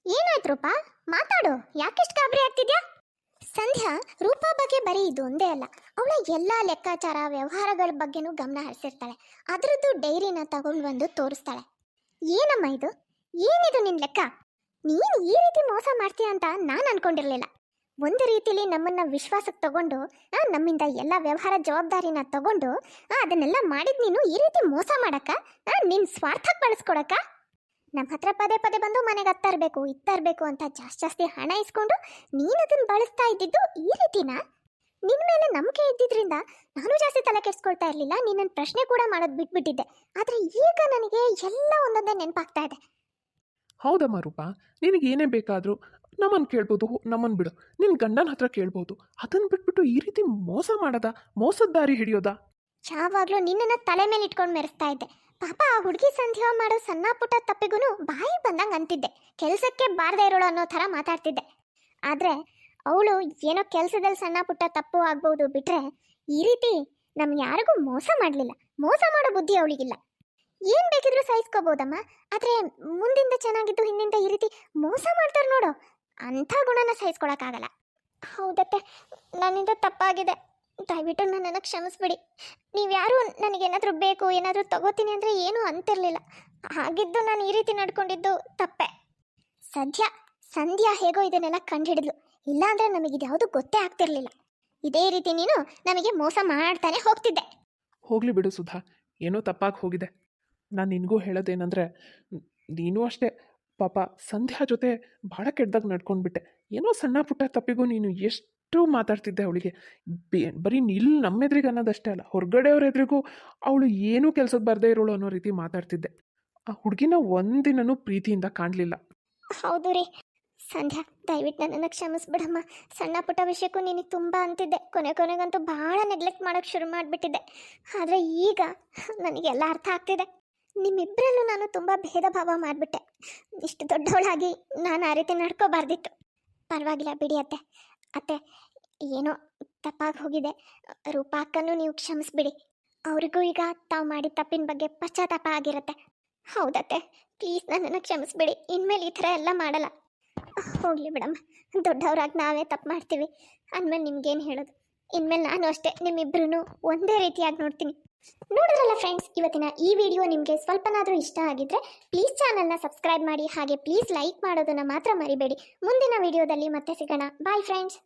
ಏನಾಯ್ತು ರೂಪಾ, ಮಾತಾಡು, ಯಾಕೆಷ್ಟು ಗಾಬರಿ ಆಗ್ತಿದ್ಯಾ? ಸಂಧ್ಯಾ ರೂಪಾ ಬಗ್ಗೆ ಬರೀ ಇದು ಒಂದೇ ಅಲ್ಲ, ಅವಳ ಎಲ್ಲ ಲೆಕ್ಕಾಚಾರ ವ್ಯವಹಾರಗಳ ಬಗ್ಗೆನೂ ಗಮನ ಹರಿಸಿರ್ತಾಳೆ. ಅದರದ್ದು ಡೈರಿನ ತಗೊಂಡು ಬಂದು ತೋರಿಸ್ತಾಳೆ. ಏನಮ್ಮ ಇದು? ಏನಿದು ನಿನ್ನ ಲೆಕ್ಕ? ನೀನು ಈ ರೀತಿ ಮೋಸ ಮಾಡ್ತೀಯ ಅಂತ ನಾನು ಅನ್ಕೊಂಡಿರ್ಲಿಲ್ಲ. ಒಂದು ರೀತಿಲಿ ನಮ್ಮನ್ನ ವಿಶ್ವಾಸಕ್ಕೆ ತಗೊಂಡು ನಮ್ಮಿಂದ ಎಲ್ಲ ವ್ಯವಹಾರ ಜವಾಬ್ದಾರಿನ ತಗೊಂಡು ಅದನ್ನೆಲ್ಲ ಮಾಡಿದ್ ನೀನು ಈ ರೀತಿ ಮೋಸ ಮಾಡಕ್ಕ, ನಿನ್ನ ಸ್ವಾರ್ಥಕ್ಕೆ ಬಳಸ್ಕೊಡಕ್ಕ? ನಮ್ಮ ಹತ್ರ ಪದೇ ಪದೇ ಬಂದು ಮನೆಗೆ ಇತ್ತರ್ಬೇಕು ಅಂತ ಜಾಸ್ತಿ ಹಣ ಇಸ್ಕೊಂಡು ನೀನು ಅದನ್ನು ಬಳಸ್ತಾ ಇದ್ದಿದ್ದು ಈ ರೀತಿನಾ? ನಿನ್ನ ಮೇಲೆ ನಂಬಿಕೆ ಇದ್ದಿದ್ರಿಂದ ನಾನು ಜಾಸ್ತಿ ತಲೆ ಕೆಡಿಸ್ಕೊಳ್ತಾ ಇರಲಿಲ್ಲ, ನಿನ್ನನ್ನು ಪ್ರಶ್ನೆ ಕೂಡ ಮಾಡೋದು ಬಿಟ್ಬಿಟ್ಟಿದ್ದೆ. ಆದರೆ ಈಗ ನನಗೆ ಎಲ್ಲ ಒಂದೊಂದೇ ನೆನಪಾಗ್ತಾ ಇದೆ. ಹೌದಮ್ಮ ರೂಪಾ, ನಿನಗೆ ಏನೇ ಬೇಕಾದರೂ ನಮ್ಮನ್ನು ಕೇಳ್ಬೋದು, ನಮ್ಮನ್ನು ಬಿಡು. ನಿನ್ನ ಗಂಡನ ಹತ್ರ ಕೇಳ್ಬೋದು. ಅದನ್ನು ಬಿಟ್ಬಿಟ್ಟು ಈ ರೀತಿ ಮೋಸ ಮಾಡೋದ, ಮೋಸದ ದಾರಿ ಹಿಡಿಯೋದಾ? ಯಾವಾಗಲೂ ನಿನ್ನನ್ನು ತಲೆ ಮೇಲೆ ಇಟ್ಕೊಂಡು ಮೆರೆಸ್ತಾ ಇದ್ದೆ. ಪಾಪ ಆ ಹುಡುಗಿ ಸಂಧ್ಯಾ ಮಾಡೋ ಸಣ್ಣ ಪುಟ್ಟ ತಪ್ಪಿಗೂ ಬಾಯಿ ಬಂದಂಗೆ ಅಂತಿದ್ದೆ. ಕೆಲಸಕ್ಕೆ ಬಾರದೇ ಇರೋಳು ಅನ್ನೋ ಥರ ಮಾತಾಡ್ತಿದ್ದೆ. ಆದರೆ ಅವಳು ಏನೋ ಕೆಲಸದಲ್ಲಿ ಸಣ್ಣ ಪುಟ್ಟ ತಪ್ಪು ಆಗ್ಬೋದು ಬಿಟ್ರೆ ಈ ರೀತಿ ನಮ್ಗೆ ಯಾರಿಗೂ ಮೋಸ ಮಾಡಲಿಲ್ಲ. ಮೋಸ ಮಾಡೋ ಬುದ್ಧಿ ಅವಳಿಗಿಲ್ಲ. ಏನು ಬೇಕಿದ್ರೂ ಸಹಿಸ್ಕೋಬೋದಮ್ಮ, ಆದರೆ ಮುಂದಿಂದ ಚೆನ್ನಾಗಿದ್ದು ಹಿಂದಿಂದ ಈ ರೀತಿ ಮೋಸ ಮಾಡ್ತಾರೆ ನೋಡು, ಅಂಥ ಗುಣನ ಸಹಿಸ್ಕೊಳಕ್ಕಾಗಲ್ಲ. ಹೌದತ್ತೆ, ನನ್ನಿಂದ ತಪ್ಪಾಗಿದೆ. ದಯವಿಟ್ಟು ನನ್ನನ್ನು ಕ್ಷಮಿಸ್ಬಿಡಿ. ನೀವ್ಯಾರು ನನಗೇನಾದರೂ ಬೇಕು, ಏನಾದರೂ ತಗೋತೀನಿ ಅಂದರೆ ಏನೂ ಅಂತಿರಲಿಲ್ಲ. ಹಾಗಿದ್ದು ನಾನು ಈ ರೀತಿ ನಡ್ಕೊಂಡಿದ್ದು ತಪ್ಪೆ. ಸಂಧ್ಯಾ ಹೇಗೋ ಇದನ್ನೆಲ್ಲ ಕಂಡುಹಿಡಿದ್ಲು, ಇಲ್ಲಾಂದರೆ ನಮಗಿದ್ಯಾವುದು ಗೊತ್ತೇ ಆಗ್ತಿರ್ಲಿಲ್ಲ. ಇದೇ ರೀತಿ ನೀನು ನಮಗೆ ಮೋಸ ಮಾಡ್ತಾನೆ ಹೋಗ್ತಿದ್ದೆ. ಹೋಗಲಿ ಬಿಡು ಸುಧಾ, ಏನೋ ತಪ್ಪಾಗಿ ಹೋಗಿದೆ. ನಾನು ನಿನಗೂ ಹೇಳೋದೇನೆಂದರೆ, ನೀನು ಅಷ್ಟೇ ಪಾಪ ಸಂಧ್ಯಾ ಜೊತೆ ಭಾಳ ಕೆಟ್ಟದಾಗ ನಡ್ಕೊಂಡ್ಬಿಟ್ಟೆ. ಏನೋ ಸಣ್ಣ ಪುಟ್ಟ ತಪ್ಪಿಗೂ ನೀನು ಎಷ್ಟು ಮಾತಾಡ್ತಿದ್ದೆ ಅವಳಿಗೆ. ಬರೀ ಇಲ್ಲಿ ನಮ್ಮ ಎದುರಿಗೆ ಅನ್ನೋದಷ್ಟೇ ಅಲ್ಲ, ಹೊರಗಡೆಯವ್ರ ಎದುರಿಗೂ ಅವಳು ಏನೂ ಕೆಲಸಕ್ಕೆ ಬರದೇ ಇರೋಳು ಅನ್ನೋ ರೀತಿ ಮಾತಾಡ್ತಿದ್ದೆ. ಆ ಹುಡುಗಿನ ಒಂದಿನೂ ಪ್ರೀತಿಯಿಂದ ಕಾಣಲಿಲ್ಲ. ಹೌದು ರೀ ಸಂಧ್ಯಾ, ದಯವಿಟ್ಟು ನನ್ನನ್ನು ಕ್ಷಮಿಸ್ಬಿಡಮ್ಮ. ಸಣ್ಣ ಪುಟ್ಟ ವಿಷಯಕ್ಕೂ ನಿನಗೆ ತುಂಬ ಅಂತಿದ್ದೆ. ಕೊನೆಗಂತೂ ಭಾಳ ನೆಗ್ಲೆಕ್ಟ್ ಮಾಡೋಕ್ಕೆ ಶುರು ಮಾಡಿಬಿಟ್ಟಿದ್ದೆ. ಆದರೆ ಈಗ ನನಗೆಲ್ಲ ಅರ್ಥ ಆಗ್ತಿದೆ. ನಿಮ್ಮಿಬ್ಬರಲ್ಲೂ ನಾನು ತುಂಬ ಭೇದ ಭಾವ ಮಾಡಿಬಿಟ್ಟೆ. ಇಷ್ಟು ದೊಡ್ಡವಳಾಗಿ ನಾನು ಆ ರೀತಿ ನಡ್ಕೋಬಾರ್ದಿತ್ತು. ಪರವಾಗಿಲ್ಲ ಬಿಡಿ ಅತ್ತೆ, ಏನೋ ತಪ್ಪಾಗಿ ಹೋಗಿದೆ. ರೂಪಾ ಅಕ್ಕನೂ ನೀವು ಕ್ಷಮಿಸ್ಬಿಡಿ. ಅವ್ರಿಗೂ ಈಗ ತಾವು ಮಾಡಿದ ತಪ್ಪಿನ ಬಗ್ಗೆ ಪಶ್ಚಾತ್ತಾಪ ಆಗಿರುತ್ತೆ. ಹೌದತ್ತೆ, ಪ್ಲೀಸ್ ನನ್ನನ್ನು ಕ್ಷಮಿಸ್ಬಿಡಿ. ಇನ್ಮೇಲೆ ಈ ಥರ ಎಲ್ಲ ಮಾಡಲ್ಲ. ಹೋಗಲಿ ಬಿಡಮ್ಮ, ದೊಡ್ಡವರಾಗಿ ನಾವೇ ತಪ್ಪು ಮಾಡ್ತೀವಿ ಅಂದಮೇಲೆ ನಿಮ್ಗೇನು ಹೇಳೋದು. ಇನ್ಮೇಲೆ ನಾನು ಅಷ್ಟೇ ನಿಮ್ಮಿಬ್ಬರೂ ಒಂದೇ ರೀತಿಯಾಗಿ ನೋಡ್ತೀನಿ. ನೋಡಿದ್ರಲ್ಲ ಫ್ರೆಂಡ್ಸ್, ಇವತ್ತಿನ ಈ ವಿಡಿಯೋ ನಿಮಗೆ ಸ್ವಲ್ಪನಾದರೂ ಇಷ್ಟ ಆಗಿದ್ರೆ ಪ್ಲೀಸ್ ಚಾನಲ್ನ ಸಬ್ಸ್ಕ್ರೈಬ್ ಮಾಡಿ, ಹಾಗೆ ಪ್ಲೀಸ್ ಲೈಕ್ ಮಾಡೋದನ್ನು ಮಾತ್ರ ಮರಿಬೇಡಿ. ಮುಂದಿನ ವಿಡಿಯೋದಲ್ಲಿ ಮತ್ತೆ ಸಿಗೋಣ. Bye friends.